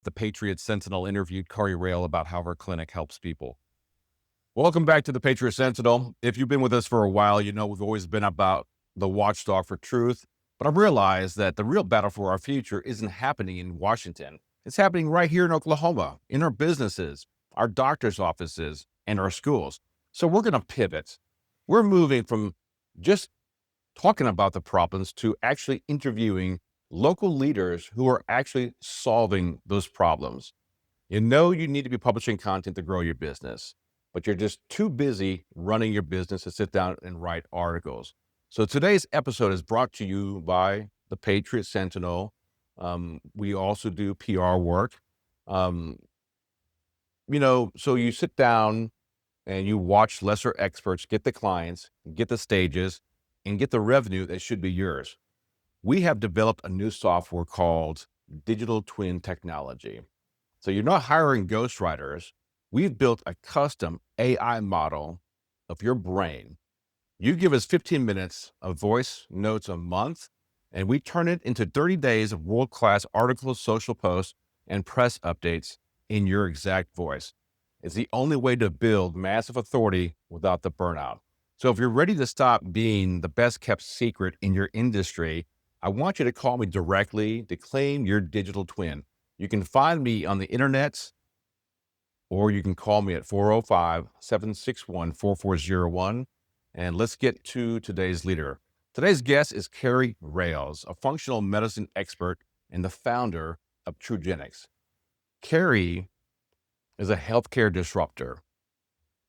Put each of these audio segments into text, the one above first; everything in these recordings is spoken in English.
the Patriot Sentinel interviewed Kari Rayl about how her clinic helps people. Welcome back to the Patriot Sentinel. If you've been with us for a while, you know we've always been about the watchdog for truth. But I've realized that the real battle for our future isn't happening in Washington. It's happening right here in Oklahoma, in our businesses, our doctor's offices, and our schools. So we're going to pivot. We're moving from just talking about the problems to actually interviewing local leaders who are actually solving those problems. You know you need to be publishing content to grow your business, but you're just too busy running your business to sit down and write articles. So today's episode is brought to you by the Patriot Sentinel. We also do PR work. Um, so you sit down and you watch lesser experts get the clients, get the stages, and get the revenue that should be yours. We have developed a new software called Digital Twin Technology. So you're not hiring ghostwriters. We've built a custom AI model of your brain. You give us 15 minutes of voice notes a month, and we turn it into 30 days of world-class articles, social posts, and press updates in your exact voice. It's the only way to build massive authority without the burnout. So if you're ready to stop being the best kept secret in your industry, I want you to call me directly to claim your digital twin. You can find me on the internet, or you can call me at 405-761-4401. And let's get to today's leader. Today's guest is Kari Rayl, a functional medicine expert and the founder of Genics. Carrie is a healthcare disruptor,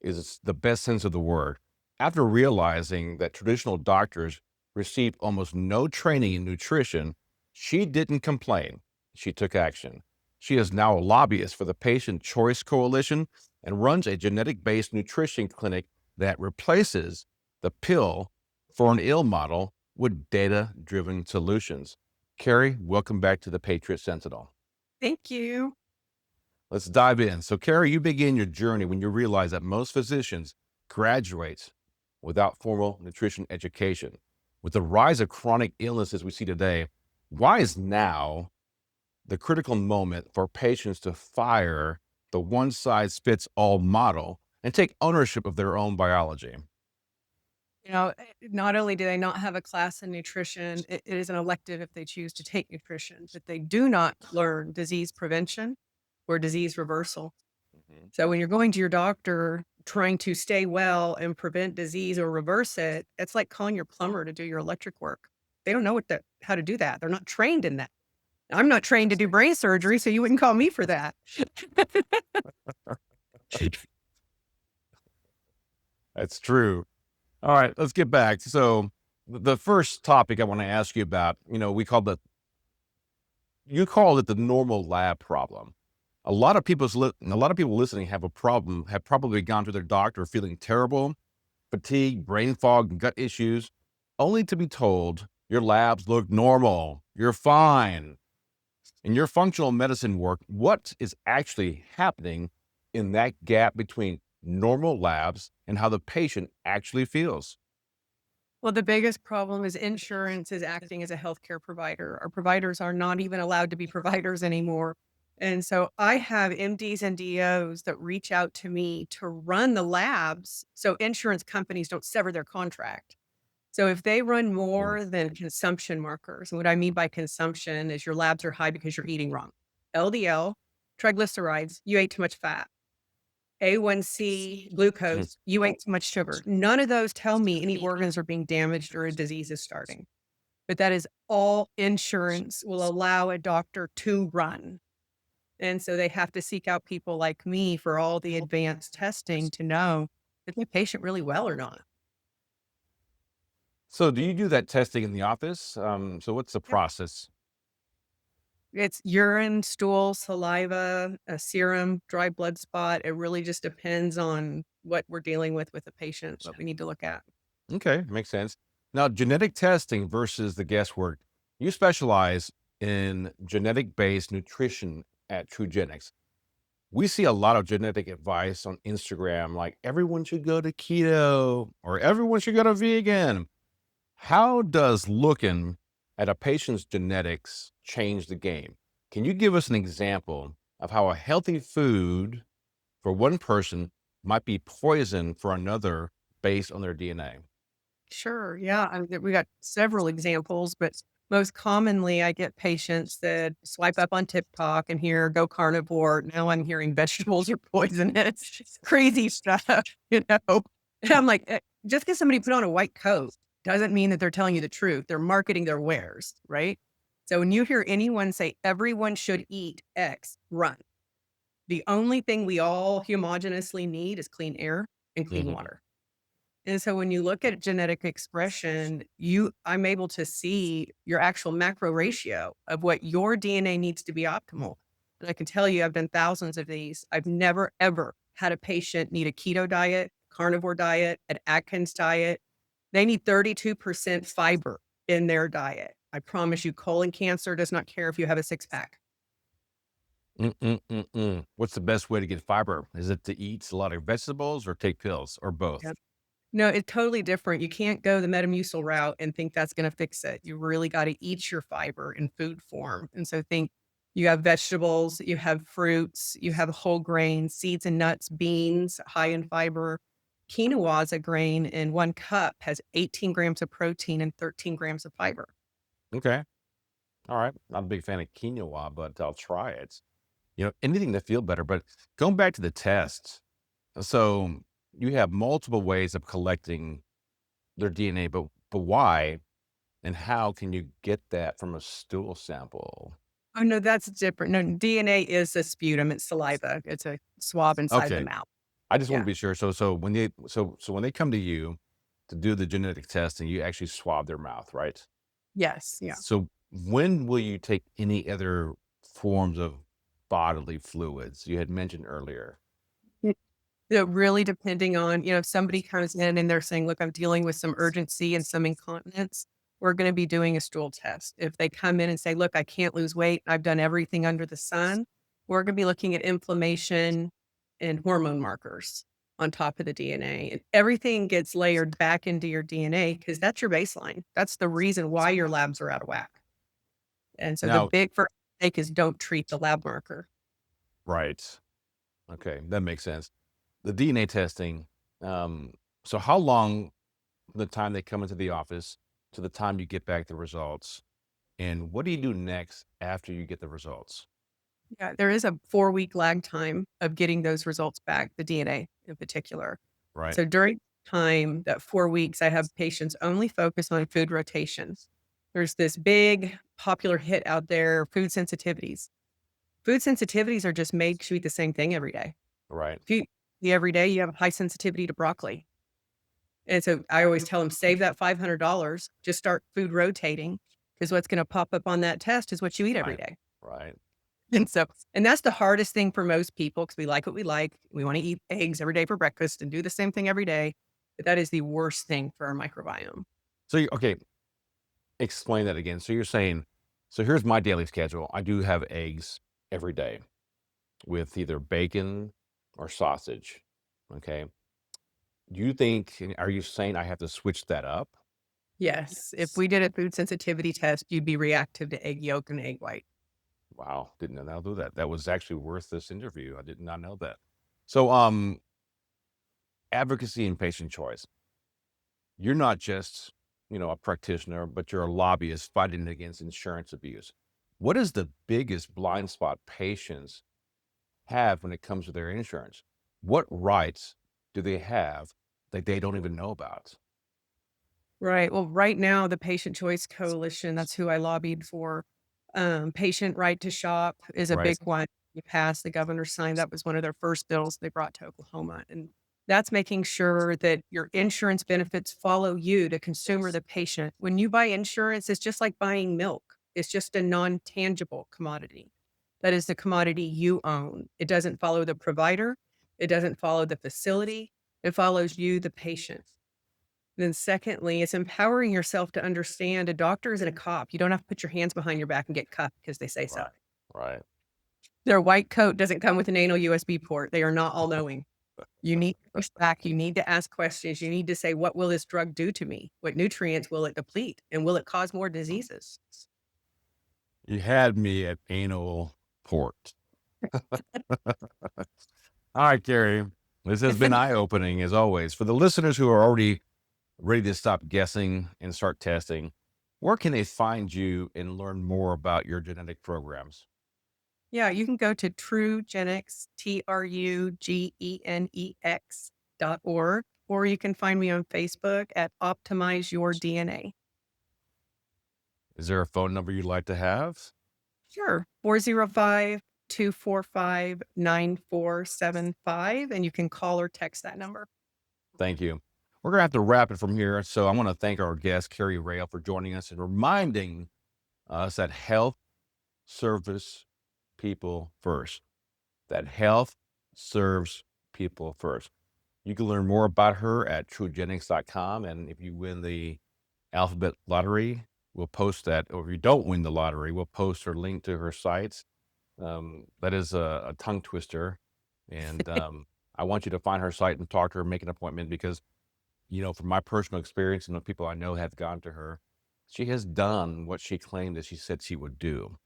is the best sense of the word. After realizing that traditional doctors received almost no training in nutrition, she didn't complain. She took action. She is now a lobbyist for the Patient Choice Coalition and runs a genetic-based nutrition clinic that replaces the pill for an ill model with data-driven solutions. Carrie, welcome back to the Patriot Sentinel. Thank you. Let's dive in. So, Carrie, you begin your journey when you realize that most physicians graduate without formal nutrition education. With the rise of chronic illnesses we see today, why is now the critical moment for patients to fire the one-size-fits-all model and take ownership of their own biology? Not only do they not have a class in nutrition, it is an elective if they choose to take nutrition, but they do not learn disease prevention or disease reversal. Mhm. So when you're going to your doctor trying to stay well and prevent disease or reverse it, it's like calling your plumber to do your electric work. They don't know how to do that. They're not trained in that. I'm not trained to do brain surgery, so you wouldn't call me for that. That's true. All right, let's get back. So the first topic I want to ask you about, you called it the normal lab problem. A lot of people listening have a problem, have probably gone to their doctor feeling terrible, fatigue, brain fog, and gut issues, only to be told your labs look normal. You're fine. In your functional medicine work, what is actually happening in that gap between normal labs and how the patient actually feels? Well, the biggest problem is insurance is acting as a healthcare provider. Our providers are not even allowed to be providers anymore. And so I have MDs and DOs that reach out to me to run the labs so insurance companies don't sever their contract. So if they run Mm. more than consumption markers, and what I mean by consumption is your labs are high because you're eating wrong. LDL, triglycerides, you ate too much fat. A1C, Mm. glucose, you ate too much sugar. None of those tell me any organs are being damaged or a disease is starting. But that is all insurance will allow a doctor to run. And so they have to seek out people like me for all the advanced testing to know is my patient really well or not. So, do you do that testing in the office? So, what's the Yep. process? It's urine, stool, saliva, a serum, dry blood spot. It really just depends on what we're dealing with the patient, what we need to look at. Okay, makes sense. Now, genetic testing versus the guesswork. You specialize in genetic based nutrition at TrueGenics. We see a lot of genetic advice on Instagram, like everyone should go to keto or everyone should go to vegan. How does looking at a patient's genetics change the game? Can you give us an example of how a healthy food for one person might be poison for another based on their DNA. Sure. Yeah. We got several examples, but most commonly I get patients that swipe up on TikTok and hear go carnivore. Now I'm hearing vegetables are poisonous, crazy stuff, you know? And I'm like, just because somebody put on a white coat doesn't mean that they're telling you the truth. They're marketing their wares, right? So when you hear anyone say everyone should eat X, run. The only thing we all homogeneously need is clean air and clean Hmm. water. And so when you look at genetic expression, I'm able to see your actual macro ratio of what your DNA needs to be optimal. And I can tell you, I've done thousands of these. I've never, ever had a patient need a keto diet, carnivore diet, an Atkins diet. They need 32% fiber in their diet. I promise you, colon cancer does not care if you have a six pack. Mm-mm-mm-mm. What's the best way to get fiber? Is it to eat a lot of vegetables or take pills or both? No, it's totally different. You can't go the Metamucil route and think that's gonna fix it. You really gotta eat your fiber in food form, and so think you have vegetables, you have fruits, you have whole grains, seeds and nuts, beans, high in fiber. Quinoa is a grain, and 1 cup has 18 grams of protein and 13 grams of fiber. Okay. All right. Not a big fan of quinoa, but I'll try it. Anything to feel better. But going back to the tests, so you have multiple ways of collecting their DNA, but why and how can you get that from a stool sample? Oh, no, that's different. No, DNA is a sputum, it's saliva. It's a swab inside the Okay. mouth. I just want to Yeah. be sure. So when they come to you to do the genetic testing, you actually swab their mouth, right? Yes, yeah. So when will you take any other forms of bodily fluids? You had mentioned earlier, Really depending on, if somebody comes in and they're saying, "Look, I'm dealing with some urgency and some incontinence," we're gonna be doing a stool test. If they come in and say, "Look, I can't lose weight. I've done everything under the sun," we're gonna be looking at inflammation and hormone markers on top of the DNA. And everything gets layered back into your DNA because that's your baseline. That's the reason why your labs are out of whack. And so the now, big first mistake is don't treat the lab marker. right? Okay, that makes sense. The DNA testing. Um, so how long from the time they come into the office to the time you get back the results, and what do you do next after you get the results? Yeah, there is a 4-week lag time of getting those results back, the DNA in particular. Right, So during time, that 4 weeks, I have patients only focus on food rotation. There's this big popular hit out there, food sensitivities. Food sensitivities are just made 'cause you eat the same thing every day. right, If you eat every day, you have high sensitivity to broccoli. And so I always tell them, save that $500, just start food rotating because what's gonna pop up on that test is what you eat every right, day. right. And that's the hardest thing for most people because we like what we like. We wanna eat eggs every day for breakfast and do the same thing every day, but that is the worst thing for our microbiome. Okay, explain that again. So you're saying, so here's my daily schedule. I do have eggs every day with either bacon or sausage. Okay. Do you think, are you saying I have to switch that up? Yes, if we did a food sensitivity test, you'd be reactive to egg yolk and egg white. Wow, didn't know I'll do that. That was actually worth this interview. I did not know that. So, advocacy and patient choice. You're not just, a practitioner, but you're a lobbyist fighting against insurance abuse. What is the biggest blind spot patients have when it comes to their insurance? What rights do they have that they don't even know about? Right. Well, right now, the Patient Choice Coalition, that's who I lobbied for. Patient Right to Shop is a Right, big one. We passed, the governor signed. That was one of their first bills they brought to Oklahoma. And that's making sure that your insurance benefits follow you, the consumer, the patient. When you buy insurance, it's just like buying milk, it's just a non tangible commodity. That is the commodity you own. It doesn't follow the provider, it doesn't follow the facility, it follows you, the patient. Then secondly, it's empowering yourself to understand a doctor isn't a cop. You don't have to put your hands behind your back and get cuffed because they say so. right, right. Their white coat doesn't come with an anal USB port. They are not all knowing. You need to push back. You need to ask questions. You need to say, what will this drug do to me? What nutrients will it deplete? And will it cause more diseases? You had me at anal port. All right, Carrie. This has been eye opening as always. For the listeners who are already ready to stop guessing and start testing, where can they find you and learn more about your genetic programs? Yeah, you can go to TrueGenix, TRUGENEX.org, or you can find me on Facebook at Optimize Your DNA. Is there a phone number you'd like to have? Sure. 405-245-9475, and you can call or text that number. Thank you. We're going to have to wrap it from here. So I want to thank our guest, Kari Rayl, for joining us and reminding us that health service people first. That health serves people first. You can learn more about her at truegenics.com. And if you win the alphabet lottery, we'll post that. Or if you don't win the lottery, we'll post her link to her sites. That is a tongue twister. And I want you to find her site and talk to her, make an appointment because, from my personal experience and the people I know have gone to her, she has done what she claimed that she said she would do.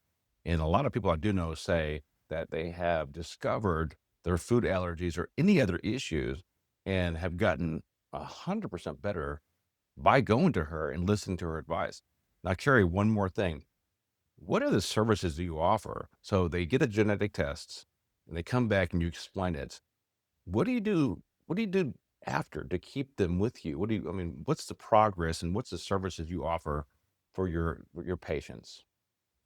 And a lot of people I do know say that they have discovered their food allergies or any other issues and have gotten 100% better by going to her and listening to her advice. Now, Carrie, one more thing. What other services do you offer? So they get a genetic test and they come back and you explain it. What do you do? What do you do after to keep them with you? What's the progress and what's the services you offer for your patients?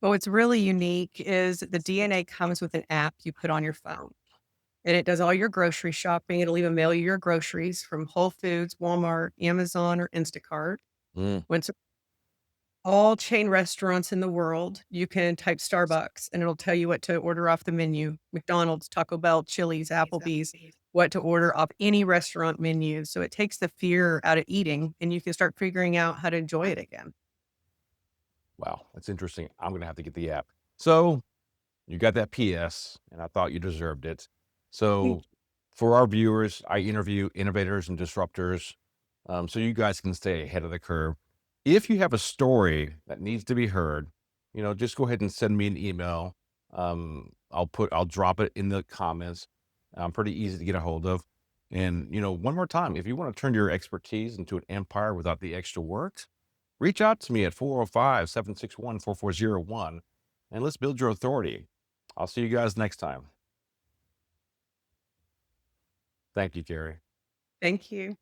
Well, what's really unique is the DNA comes with an app you put on your phone, and it does all your grocery shopping. It'll even mail you your groceries from Whole Foods, Walmart, Amazon, or Instacart. Mm, When it's all chain restaurants in the world, you can type Starbucks and it'll tell you what to order off the menu. McDonald's, Taco Bell, Chili's, Applebee's, what to order off any restaurant menu. So it takes the fear out of eating and you can start figuring out how to enjoy it again. wow, that's interesting. I'm gonna have to get the app. So you got that PS, and I thought you deserved it. So, for our viewers, I interview innovators and disruptors, so you guys can stay ahead of the curve. If you have a story that needs to be heard, just go ahead and send me an email. I'll drop it in the comments. I'm pretty easy to get a hold of. And one more time, if you want to turn your expertise into an empire without the extra work, reach out to me at 405-761-4401, and let's build your authority. I'll see you guys next time. Thank you, Gary. Thank you.